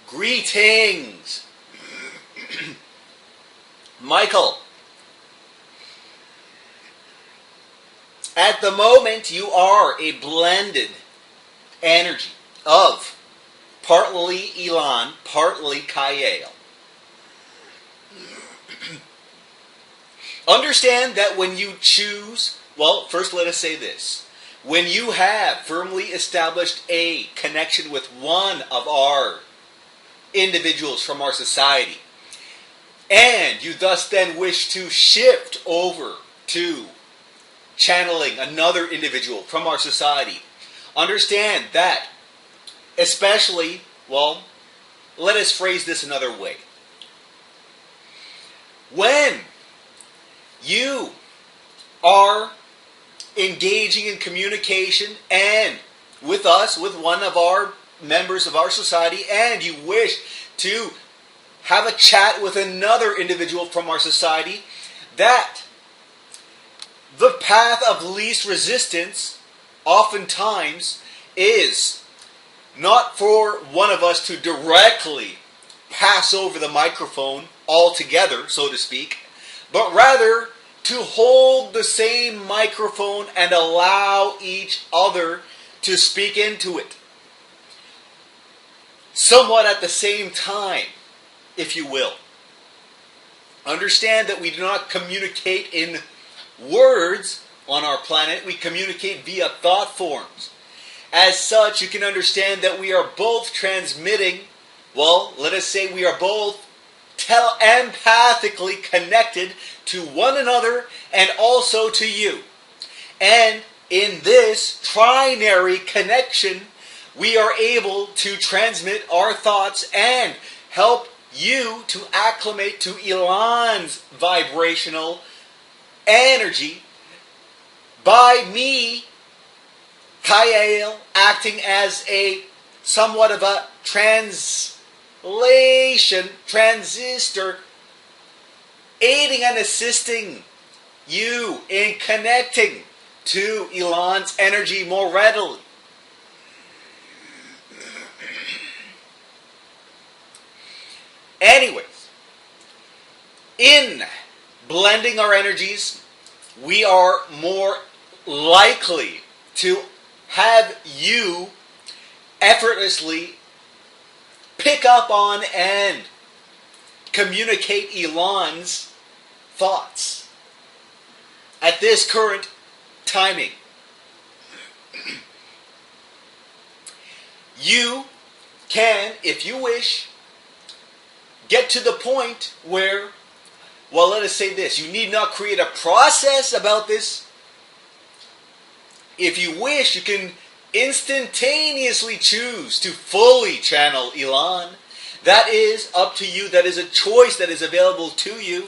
Greetings. Michael, at the moment you are a blended energy of partly Elan, partly Kayel. Understand that when you choose, well, first let us say this. When you have firmly established a connection with one of our individuals from our society, and you thus then wish to shift over to channeling another individual from our society, understand that, especially, well, let us phrase this another way. When you are engaging in communication and with us, with one of our members of our society, and you wish to have a chat with another individual from our society, that the path of least resistance oftentimes is not for one of us to directly pass over the microphone altogether, so to speak, but rather to hold the same microphone and allow each other to speak into it. Somewhat at the same time, if you will. Understand that we do not communicate in words on our planet. We communicate via thought forms. As such, you can understand that we are both transmitting, well, let us say we are both telepathically connected to one another and also to you. And in this trinary connection, we are able to transmit our thoughts and help you to acclimate to Elan's vibrational energy by me, Kayel, acting as a somewhat of a transistor, aiding and assisting you in connecting to Elan's energy more readily. Anyways, in blending our energies, we are more likely to have you effortlessly pick up on and communicate Elan's thoughts at this current timing. You can, if you wish, get to the point where, well, let us say this, you need not create a process about this. If you wish, you can instantaneously choose to fully channel Elan. That is up to you. That is a choice that is available to you.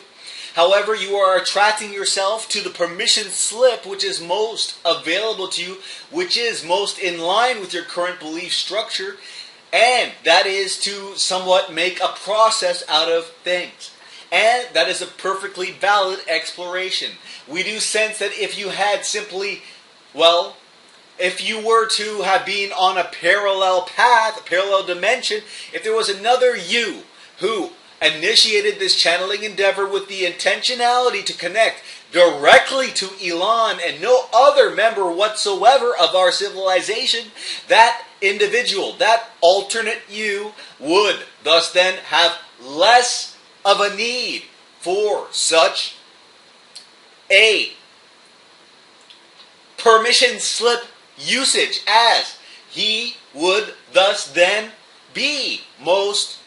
However, you are attracting yourself to the permission slip which is most available to you, which is most in line with your current belief structure, and that is to somewhat make a process out of things. And that is a perfectly valid exploration. We do sense that if you had simply, well, if you were to have been on a parallel path, a parallel dimension, if there was another you who initiated this channeling endeavor with the intentionality to connect directly to Elan and no other member whatsoever of our civilization, that individual, that alternate you, would thus then have less of a need for such a permission slip usage, as he would thus then be most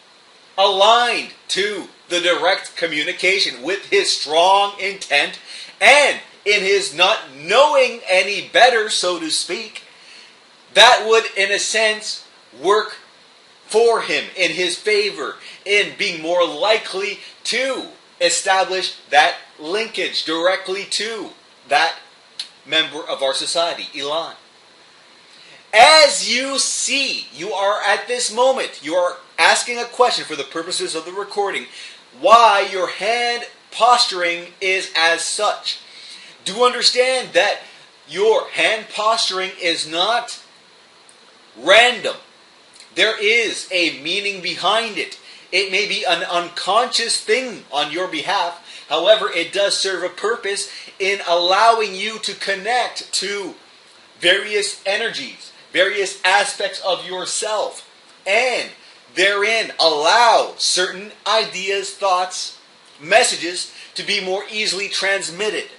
aligned to the direct communication with his strong intent, and in his not knowing any better, so to speak, that would in a sense work for him in his favor in being more likely to establish that linkage directly to that member of our society, Elan. As you see, you are at this moment, you are asking a question for the purposes of the recording, why your hand posturing is as such. Do understand that your hand posturing is not random. There is a meaning behind it. It may be an unconscious thing on your behalf. However, it does serve a purpose in allowing you to connect to various energies, various aspects of yourself, and therein allow certain ideas, thoughts, messages to be more easily transmitted.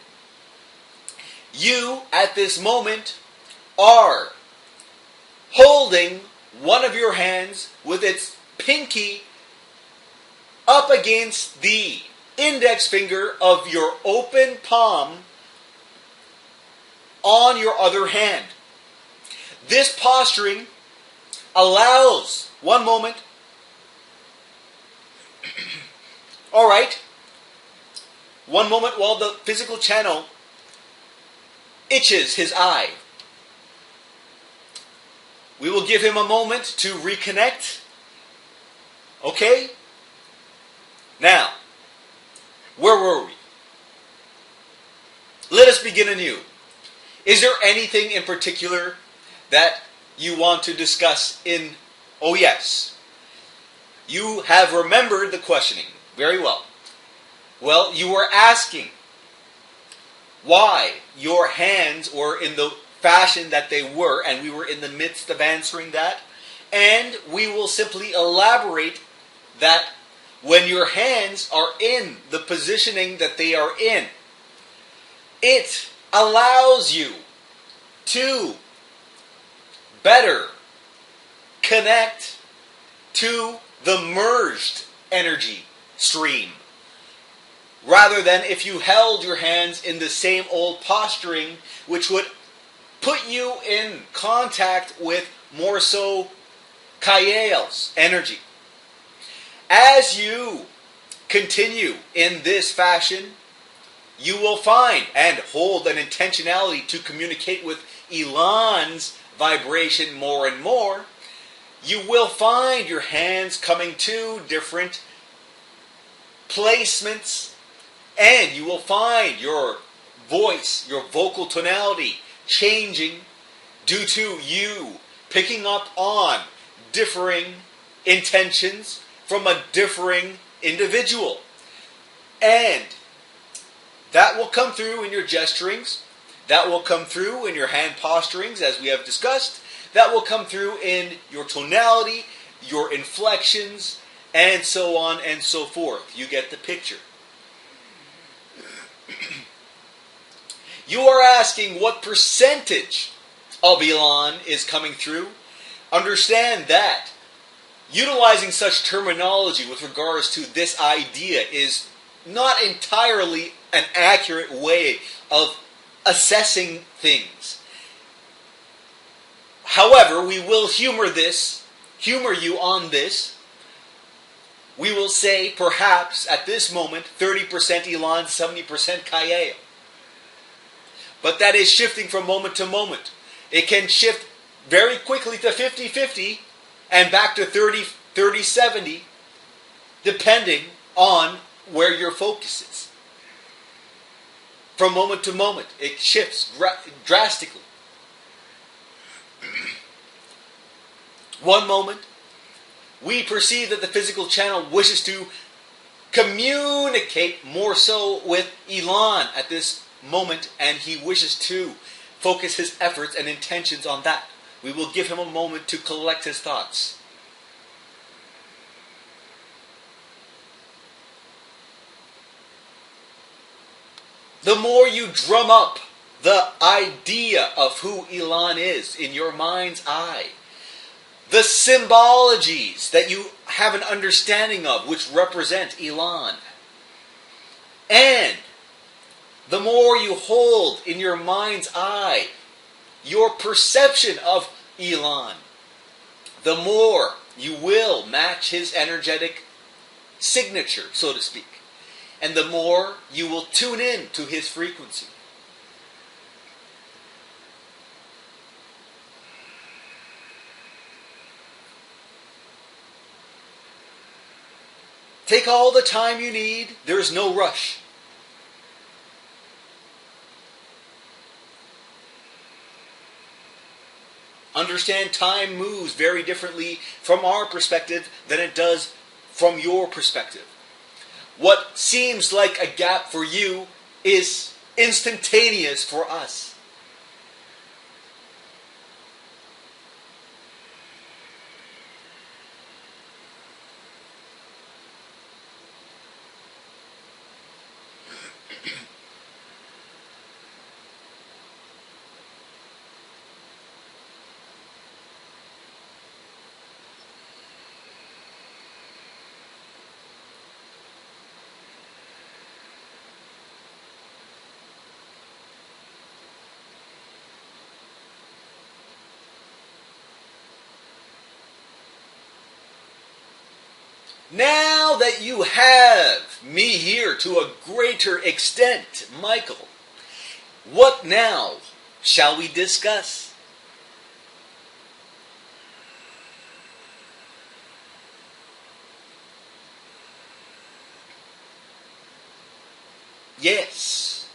You, at this moment, are holding one of your hands with its pinky up against the index finger of your open palm on your other hand. This posturing allows, one moment, alright, one moment while the physical channel itches his eye. We will give him a moment to reconnect. Okay? Now, where were we? Let us begin anew. Is there anything in particular that you want to discuss in... Oh yes. You have remembered the questioning. Very well. Well, you were asking why your hands were in the fashion that they were, and we were in the midst of answering that. And we will simply elaborate that when your hands are in the positioning that they are in, it allows you to better connect to the merged energy stream, rather than if you held your hands in the same old posturing, which would put you in contact with more so Kayel's energy. As you continue in this fashion, you will find and hold an intentionality to communicate with Elan's vibration more and more. You will find your hands coming to different placements, and you will find your voice, your vocal tonality changing due to you picking up on differing intentions from a differing individual. And that will come through in your gesturings. That will come through in your hand posturings, as we have discussed. That will come through in your tonality, your inflections, and so on and so forth. You get the picture. You are asking what percentage of Elan is coming through. Understand that utilizing such terminology with regards to this idea is not entirely an accurate way of assessing things. However, we will humor you on this. We will say perhaps at this moment 30% Elan, 70% Kayel. But that is shifting from moment to moment. It can shift very quickly to 50-50 and back to 30-70, depending on where your focus is. From moment to moment, it shifts drastically. One moment, we perceive that the physical channel wishes to communicate more so with Elan at this moment, and he wishes to focus his efforts and intentions on that. We will give him a moment to collect his thoughts. The more you drum up the idea of who Elan is in your mind's eye, the symbologies that you have an understanding of which represent Elan, and the more you hold in your mind's eye your perception of Elan, the more you will match his energetic signature, so to speak. And the more you will tune in to his frequency. Take all the time you need. There is no rush. Understand time moves very differently from our perspective than it does from your perspective. What seems like a gap for you is instantaneous for us. Now that you have me here to a greater extent, Michael, what now shall we discuss? Yes.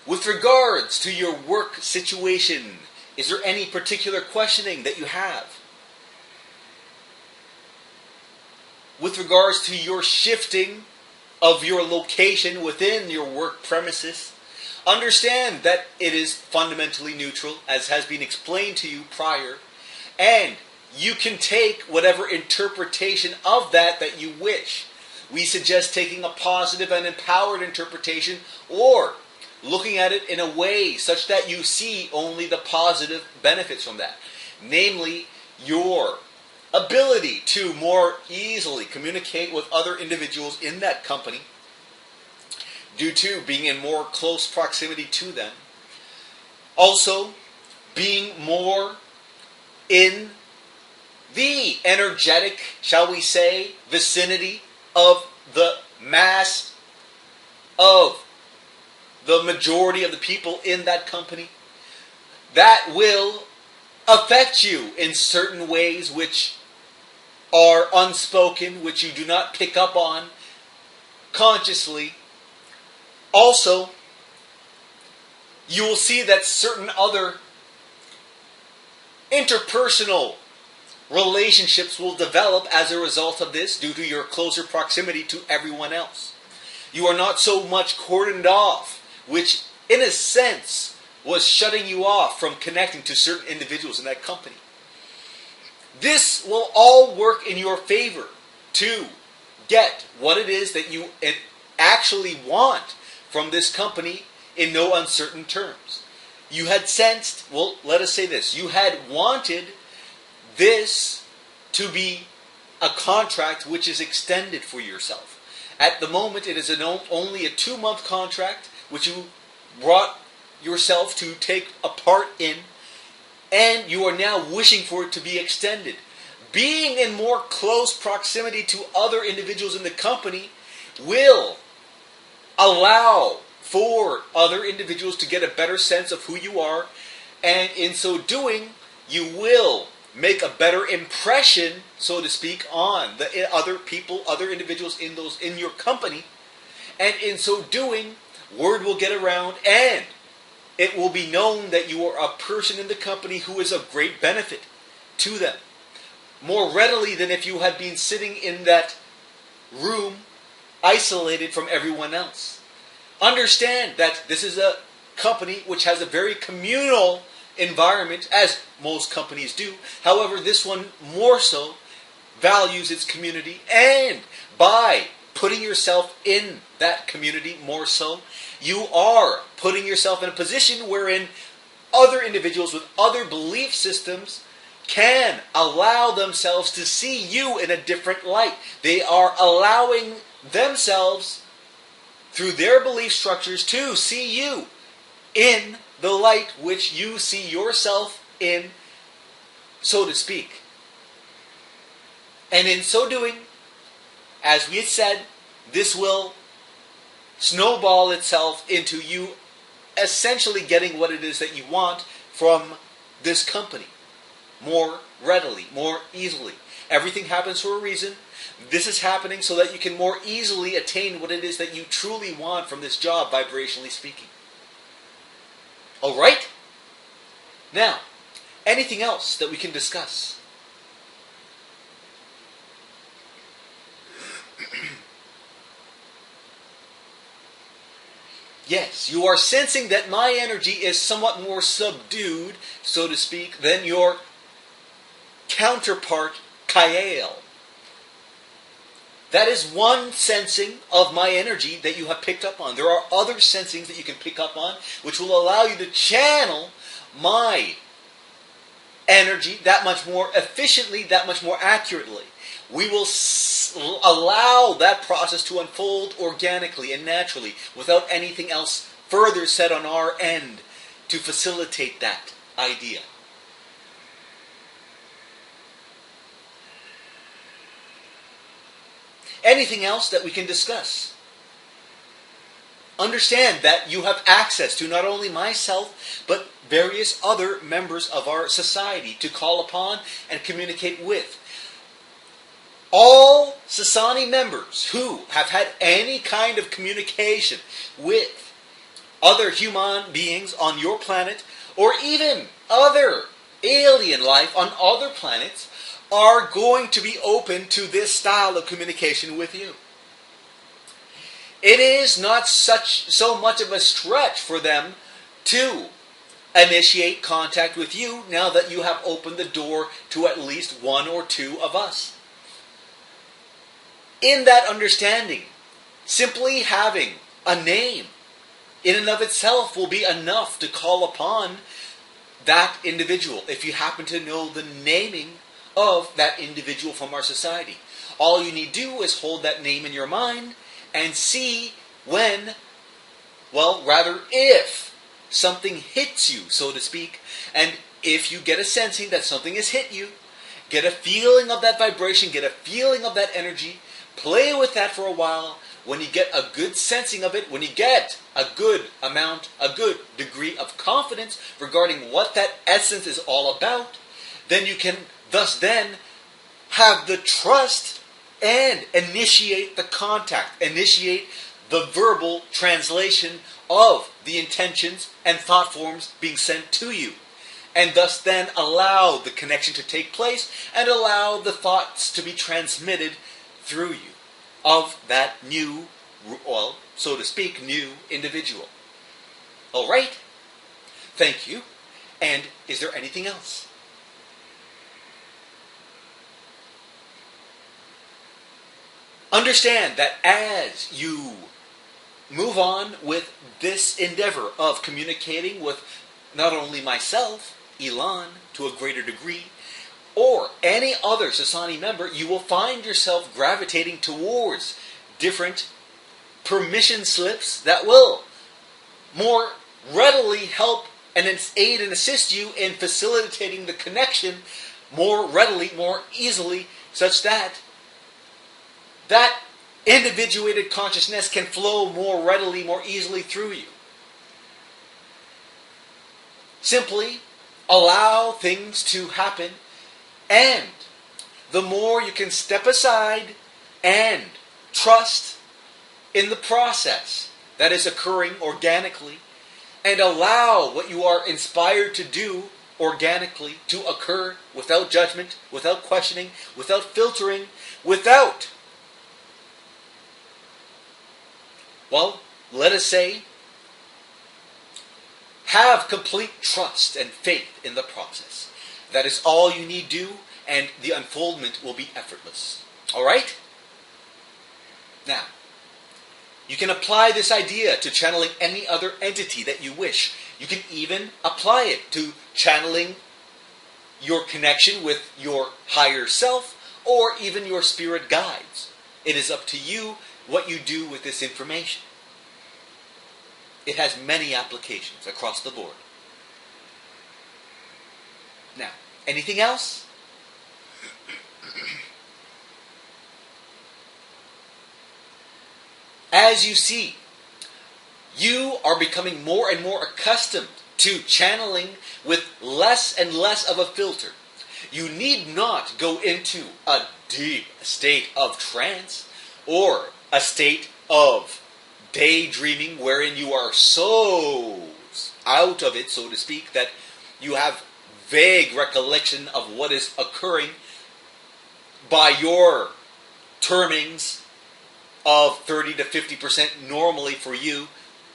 With regards to your work situation, is there any particular questioning that you have? With regards to your shifting of your location within your work premises, understand that it is fundamentally neutral, as has been explained to you prior, and you can take whatever interpretation of that you wish. We suggest taking a positive and empowered interpretation, or looking at it in a way such that you see only the positive benefits from that. Namely, your ability to more easily communicate with other individuals in that company due to being in more close proximity to them. Also, being more in the energetic, shall we say, vicinity of the mass of the majority of the people in that company. That will affect you in certain ways which are unspoken, which you do not pick up on consciously. Also, you will see that certain other interpersonal relationships will develop as a result of this due to your closer proximity to everyone else. You are not so much cordoned off, which in a sense was shutting you off from connecting to certain individuals in that company. This will all work in your favor to get what it is that you actually want from this company in no uncertain terms. You had sensed, well, let us say this, you had wanted this to be a contract which is extended for yourself. At the moment, it is only a 2-month contract which you brought yourself to take a part in, and you are now wishing for it to be extended. Being in more close proximity to other individuals in the company will allow for other individuals to get a better sense of who you are, and in so doing, you will make a better impression, so to speak, on the other people, other individuals in your company, and in so doing, word will get around, and it will be known that you are a person in the company who is of great benefit to them, more readily than if you had been sitting in that room isolated from everyone else. Understand that this is a company which has a very communal environment, as most companies do. However, this one more so values its community, and by putting yourself in that community more so, you are putting yourself in a position wherein other individuals with other belief systems can allow themselves to see you in a different light. They are allowing themselves, through their belief structures, to see you in the light which you see yourself in, so to speak. And in so doing, as we had said, this will snowball itself into you essentially getting what it is that you want from this company more readily, more easily. Everything happens for a reason. This is happening so that you can more easily attain what it is that you truly want from this job, vibrationally speaking. Alright? Now, anything else that we can discuss? Yes, you are sensing that my energy is somewhat more subdued, so to speak, than your counterpart, Kayel. That is one sensing of my energy that you have picked up on. There are other sensings that you can pick up on, which will allow you to channel my energy that much more efficiently, that much more accurately. We will allow that process to unfold organically and naturally without anything else further said on our end to facilitate that idea. Anything else that we can discuss? Understand that you have access to not only myself, but various other members of our society to call upon and communicate with. All Sassani members who have had any kind of communication with other human beings on your planet, or even other alien life on other planets, are going to be open to this style of communication with you. It is not so much of a stretch for them to initiate contact with you now that you have opened the door to at least one or two of us. In that understanding, simply having a name in and of itself will be enough to call upon that individual, if you happen to know the naming of that individual from our society. All you need to do is hold that name in your mind and see when, if something hits you, so to speak, and if you get a sensing that something has hit you, get a feeling of that vibration, get a feeling of that energy, play with that for a while. When you get a good sensing of it, when you get a good amount, a good degree of confidence regarding what that essence is all about, then you can thus then have the trust and initiate the contact, initiate the verbal translation of the intentions and thought forms being sent to you. And thus then allow the connection to take place and allow the thoughts to be transmitted through you of that new, so to speak, new individual. All right? Thank you. And is there anything else? Understand that as you move on with this endeavor of communicating with not only myself, Elan, to a greater degree, or any other Sassani member, you will find yourself gravitating towards different permission slips that will more readily help and aid and assist you in facilitating the connection more readily, more easily, such that that individuated consciousness can flow more readily, more easily through you. Simply allow things to happen, and the more you can step aside and trust in the process that is occurring organically, and allow what you are inspired to do organically to occur without judgment, without questioning, without filtering, without, let us say, have complete trust and faith in the process. That is all you need do, and the unfoldment will be effortless. All right? Now, you can apply this idea to channeling any other entity that you wish. You can even apply it to channeling your connection with your higher self or even your spirit guides. It is up to you what you do with this information. It has many applications across the board. Now, anything else? As you see, you are becoming more and more accustomed to channeling with less and less of a filter. You need not go into a deep state of trance or a state of daydreaming wherein you are so out of it, so to speak, that you have vague recollection of what is occurring by your termings of 30 to 50% normally for you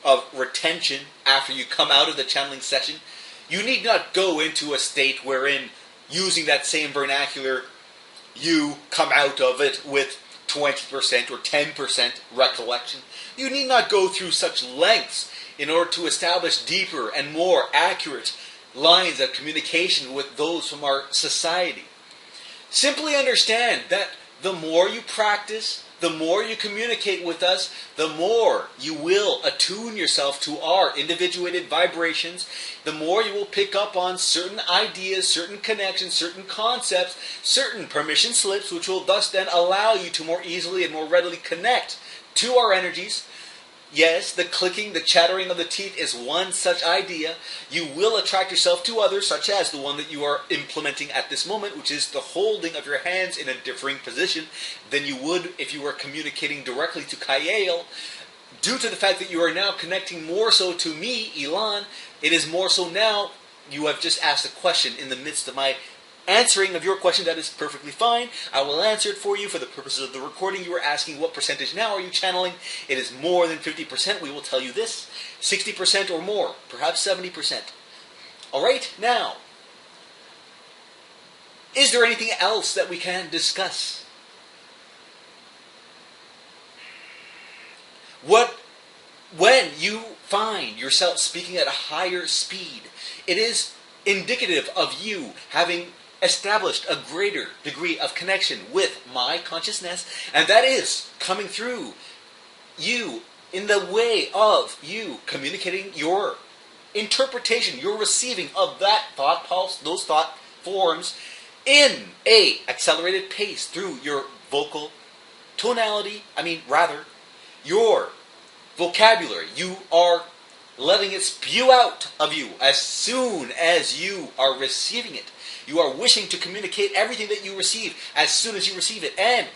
of retention after you come out of the channeling session, you need not go into a state wherein, using that same vernacular, you come out of it with 20% or 10% recollection. You need not go through such lengths in order to establish deeper and more accurate lines of communication with those from our society. Simply understand that the more you practice, the more you communicate with us, the more you will attune yourself to our individuated vibrations, the more you will pick up on certain ideas, certain connections, certain concepts, certain permission slips, which will thus then allow you to more easily and more readily connect to our energies. Yes, the clicking, the chattering of the teeth is one such idea. You will attract yourself to others, such as the one that you are implementing at this moment, which is the holding of your hands in a differing position than you would if you were communicating directly to Kayel. Due to the fact that you are now connecting more so to me, Elan, it is more so now you have just asked a question in the midst of my answering of your question. That is perfectly fine. I will answer it for you for the purposes of the recording. You were asking what percentage now are you channeling. It is more than 50%. We will tell you this. 60% or more. Perhaps 70%. Alright, now, is there anything else that we can discuss? When you find yourself speaking at a higher speed, it is indicative of you having established a greater degree of connection with my consciousness, and that is coming through you in the way of you communicating your interpretation, your receiving of that thought pulse, those thought forms in a accelerated pace through your vocal tonality, your vocabulary. You are letting it spew out of you as soon as you are receiving it. You are wishing to communicate everything that you receive as soon as you receive it. And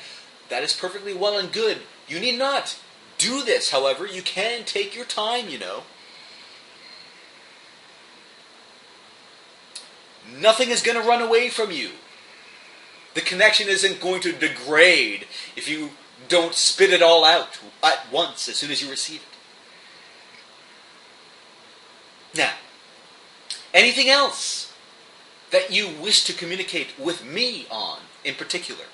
that is perfectly well and good. You need not do this, however. You can take your time, Nothing is going to run away from you. The connection isn't going to degrade if you don't spit it all out at once as soon as you receive it. Now, anything else that you wish to communicate with me on in particular?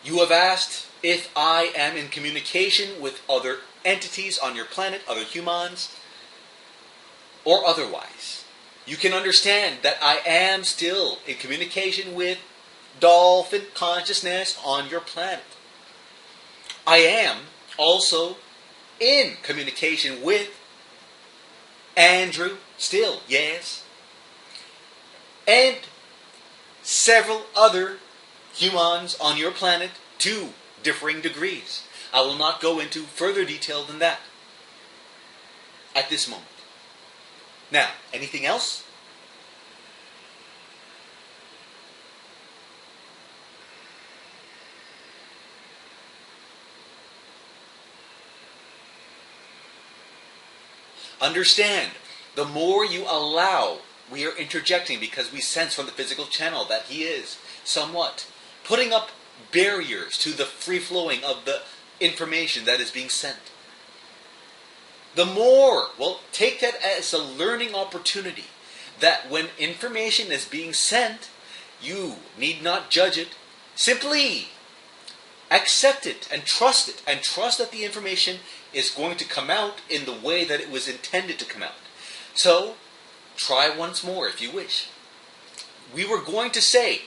You have asked if I am in communication with other entities on your planet, other humans, or otherwise. You can understand that I am still in communication with dolphin consciousness on your planet. I am also in communication with Andrew still, yes, and several other humans on your planet to differing degrees. I will not go into further detail than that at this moment. Now, anything else? Understand, the more you allow, we are interjecting because we sense from the physical channel that he is somewhat putting up barriers to the free flowing of the information that is being sent. The more, take that as a learning opportunity that when information is being sent, you need not judge it. Simply accept it and trust that the information is going to come out in the way that it was intended to come out. So, try once more if you wish. We were going to say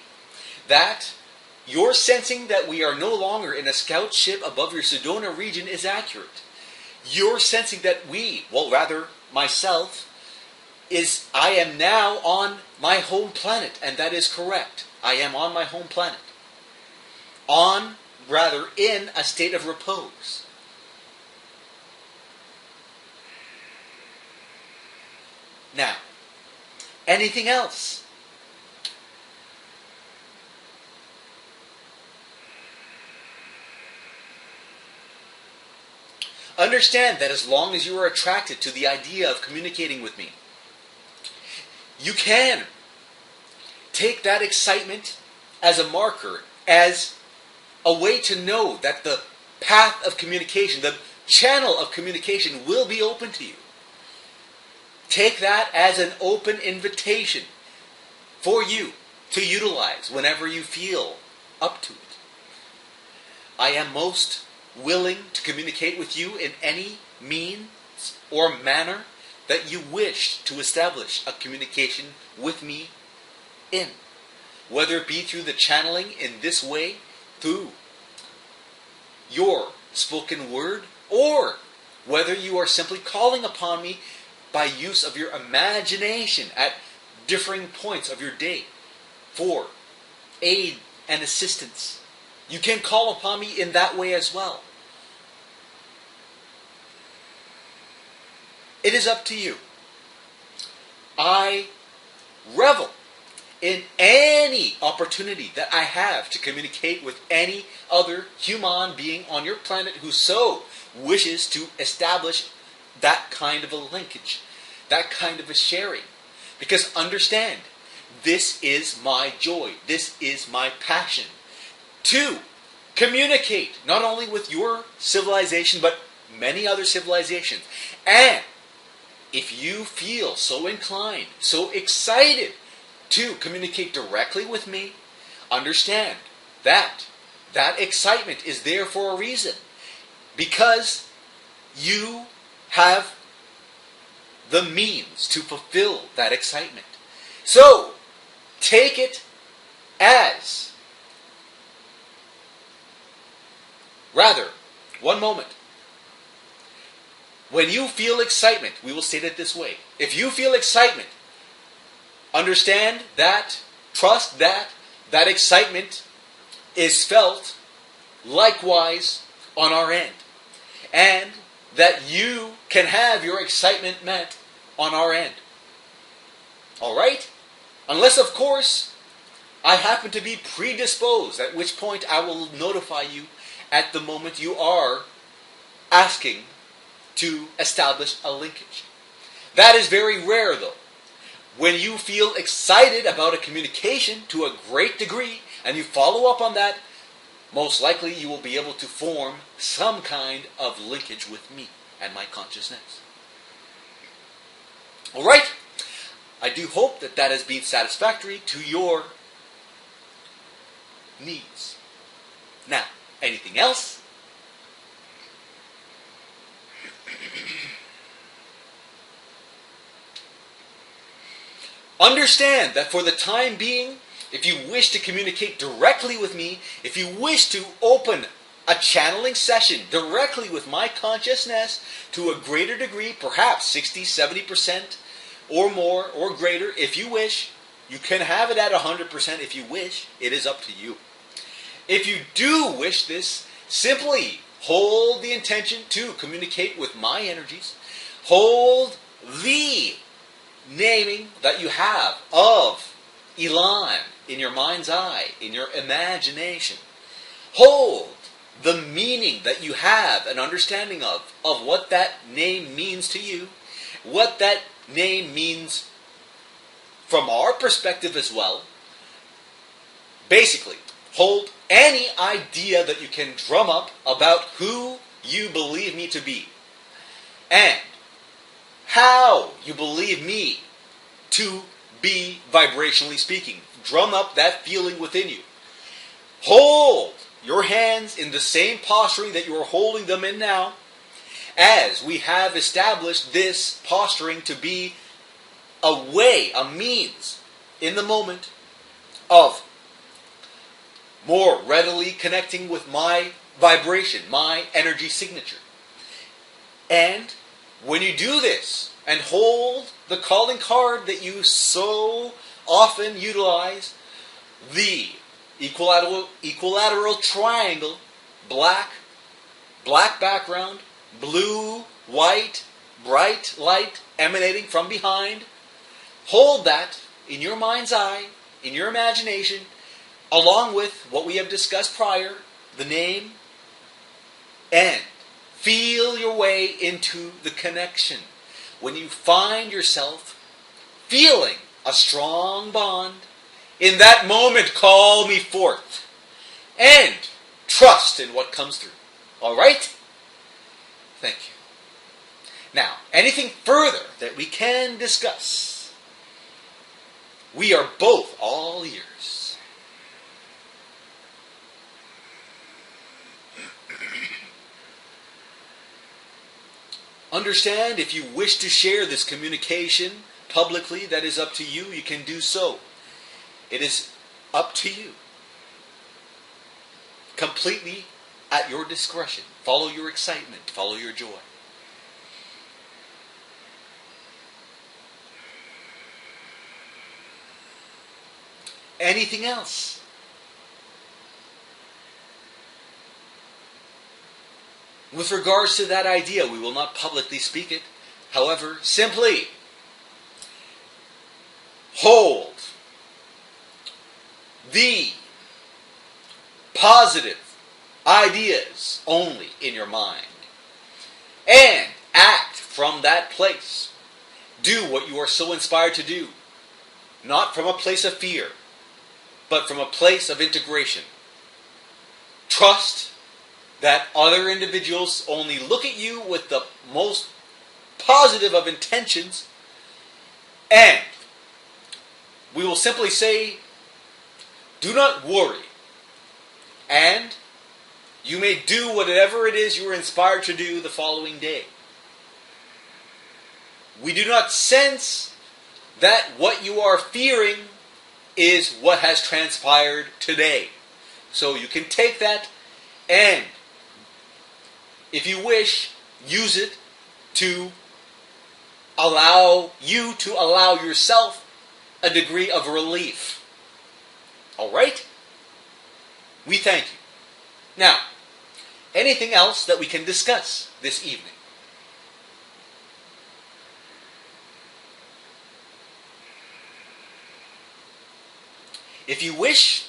that your sensing that we are no longer in a scout ship above your Sedona region is accurate. Your sensing that myself, I am now on my home planet, and that is correct. I am on my home planet. In a state of repose. Now, anything else? understand that as long as you are attracted to the idea of communicating with me, you can take that excitement as a marker, as a way to know that the path of communication, the channel of communication will be open to you. Take that as an open invitation for you to utilize whenever you feel up to it. I am most willing to communicate with you in any means or manner that you wish to establish a communication with me in. Whether it be through the channeling in this way, through your spoken word, or whether you are simply calling upon me by use of your imagination at differing points of your day for aid and assistance. You can call upon me in that way as well. It is up to you. I revel in any opportunity that I have to communicate with any other human being on your planet who so wishes to establish that kind of a linkage, that kind of a sharing. Because understand, this is my joy, this is my passion, to communicate not only with your civilization, but many other civilizations. And if you feel so inclined, so excited to communicate directly with me, understand that that excitement is there for a reason. Because you have the means to fulfill that excitement. So, take it as, rather, one moment. When you feel excitement, we will state it this way. If you feel excitement, understand that, trust that, that excitement is felt likewise on our end. And that you can have your excitement met on our end. Alright? Unless, of course, I happen to be predisposed, at which point I will notify you at the moment you are asking to establish a linkage. That is very rare, though. When you feel excited about a communication to a great degree, and you follow up on that, most likely you will be able to form some kind of linkage with me and my consciousness. Alright? I do hope that that has been satisfactory to your needs. Now, anything else? Understand that for the time being, if you wish to communicate directly with me, if you wish to open a channeling session directly with my consciousness to a greater degree, perhaps 60, 70% or more or greater, if you wish, you can have it at 100% if you wish. It is up to you. If you do wish this, simply hold the intention to communicate with my energies. Hold the naming that you have of Elan in your mind's eye, in your imagination. Hold the meaning that you have an understanding of what that name means to you, what that name means from our perspective as well. Basically, hold any idea that you can drum up about who you believe me to be and how you believe me to be vibrationally speaking. Drum up that feeling within you. Hold your hands in the same posturing that you are holding them in now, as we have established this posturing to be a way, a means, in the moment of more readily connecting with my vibration, my energy signature. And when you do this and hold the calling card that you so often utilize, the equilateral triangle, black background, blue, white, bright light emanating from behind, hold that in your mind's eye, in your imagination, along with what we have discussed prior, the name, and feel your way into the connection. When you find yourself feeling a strong bond, in that moment call me forth and trust in what comes through. All right? Thank you. Now, anything further that we can discuss, we are both all ears. Understand, if you wish to share this communication publicly, that is up to you. You can do so. It is up to you. Completely at your discretion. Follow your excitement. Follow your joy. Anything else? With regards to that idea, we will not publicly speak it. However, simply hold the positive ideas only in your mind and act from that place. Do what you are so inspired to do, not from a place of fear, but from a place of integration. Trust that other individuals only look at you with the most positive of intentions, and we will simply say, do not worry, and you may do whatever it is you are inspired to do the following day. We do not sense that what you are fearing is what has transpired today. So you can take that and, if you wish, use it to allow you to allow yourself a degree of relief. Alright? We thank you. Now, anything else that we can discuss this evening? If you wish,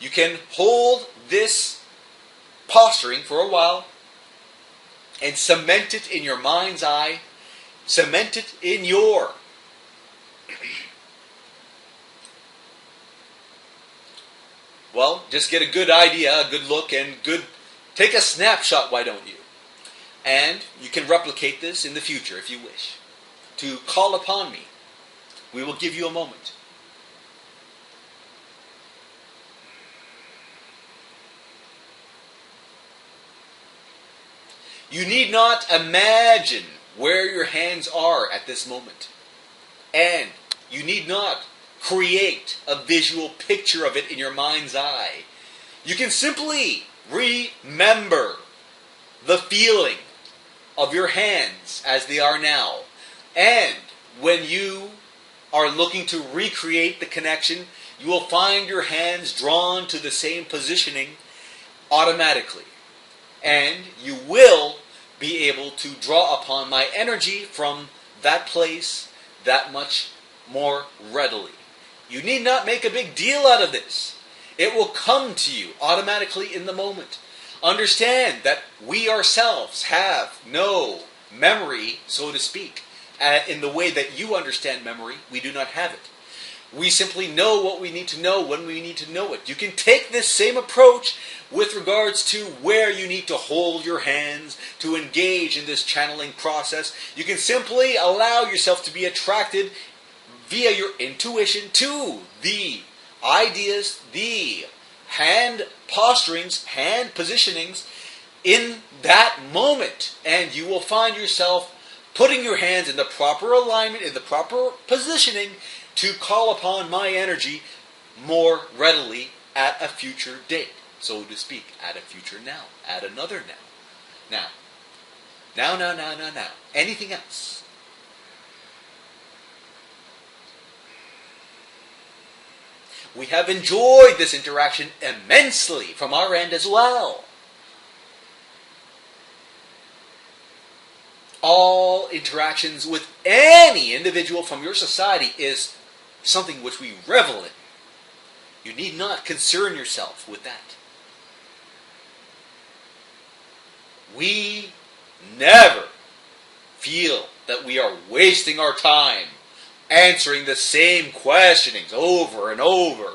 you can hold this posturing for a while and cement it in your mind's eye. Cement it in your well, just get a good idea, a good look, and take a snapshot, why don't you? And you can replicate this in the future if you wish. To call upon me. We will give you a moment. You need not imagine where your hands are at this moment. And you need not create a visual picture of it in your mind's eye. You can simply remember the feeling of your hands as they are now. And when you are looking to recreate the connection, you will find your hands drawn to the same positioning automatically. And you will be able to draw upon my energy from that place that much more readily. You need not make a big deal out of this. It will come to you automatically in the moment. Understand that we ourselves have no memory, so to speak. In the way that you understand memory, we do not have it. We simply know what we need to know when we need to know it. You can take this same approach with regards to where you need to hold your hands to engage in this channeling process. You can simply allow yourself to be attracted via your intuition to the ideas, the hand posturings, hand positionings in that moment. And you will find yourself putting your hands in the proper alignment, in the proper positioning to call upon my energy more readily at a future date, so to speak, at a future now, at another now. Now. Anything else? We have enjoyed this interaction immensely from our end as well. All interactions with any individual from your society is something which we revel in. You need not concern yourself with that. We never feel that we are wasting our time answering the same questionings over and over.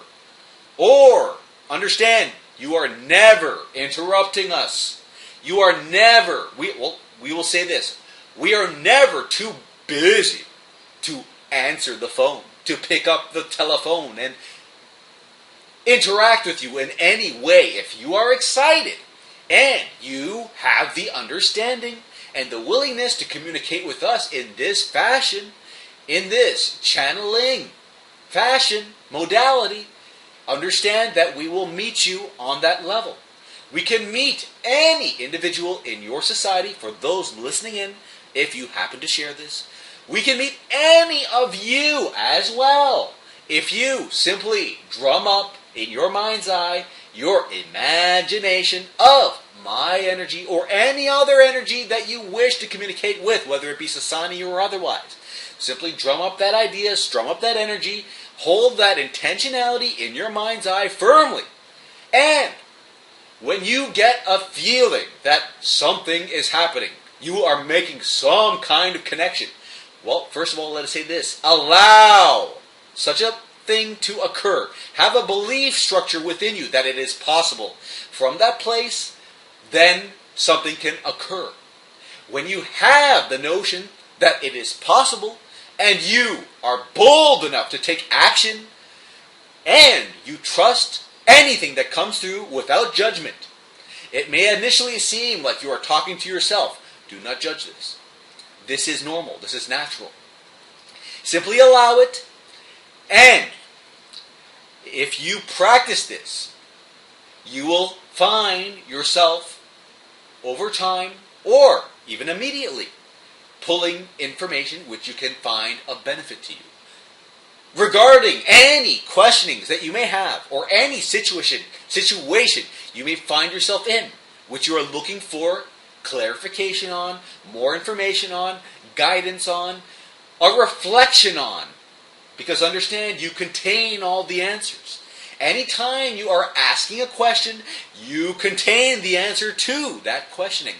Or, understand, you are never interrupting us. You are never, we will say this, we are never too busy to answer the phone, to pick up the telephone and interact with you in any way. If you are excited and you have the understanding and the willingness to communicate with us in this fashion, in this channeling fashion, modality, understand that we will meet you on that level. We can meet any individual in your society, for those listening in, if you happen to share this. We can meet any of you as well. If you simply drum up in your mind's eye your imagination of my energy or any other energy that you wish to communicate with, whether it be Sassani or otherwise. Simply drum up that idea, strum up that energy, hold that intentionality in your mind's eye firmly. And when you get a feeling that something is happening, you are making some kind of connection. Well, first of all, let us say this. Allow such a thing to occur. Have a belief structure within you that it is possible. From that place, then something can occur. When you have the notion that it is possible, and you are bold enough to take action, and you trust anything that comes through without judgment, it may initially seem like you are talking to yourself. Do not judge this. This is normal. This is natural. Simply allow it, and if you practice this, you will find yourself over time, or even immediately, pulling information which you can find of benefit to you. Regarding any questionings that you may have, or any situation you may find yourself in, which you are looking for clarification on, more information on, guidance on, a reflection on. Because understand, you contain all the answers. Anytime you are asking a question, you contain the answer to that questioning.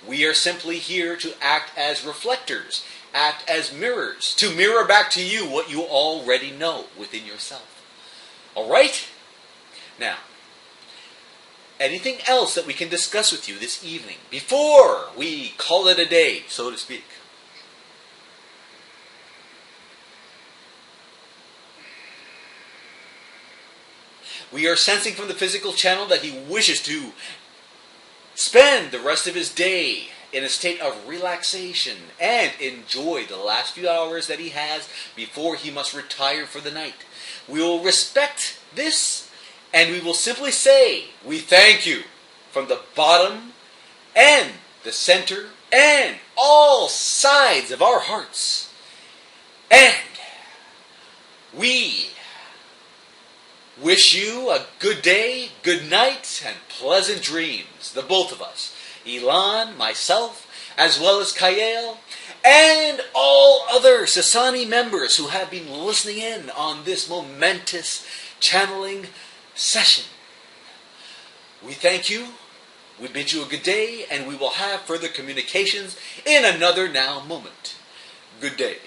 We are simply here to act as reflectors, act as mirrors, to mirror back to you what you already know within yourself. Alright? Now, anything else that we can discuss with you this evening before we call it a day, so to speak? We are sensing from the physical channel that he wishes to spend the rest of his day in a state of relaxation and enjoy the last few hours that he has before he must retire for the night. We will respect this, and we will simply say, we thank you from the bottom and the center and all sides of our hearts. And we wish you a good day, good night, and pleasant dreams. The both of us. Elan, myself, as well as Kayel, and all other Sassani members who have been listening in on this momentous channeling session. We thank you. We bid you a good day, and we will have further communications in another now moment. Good day.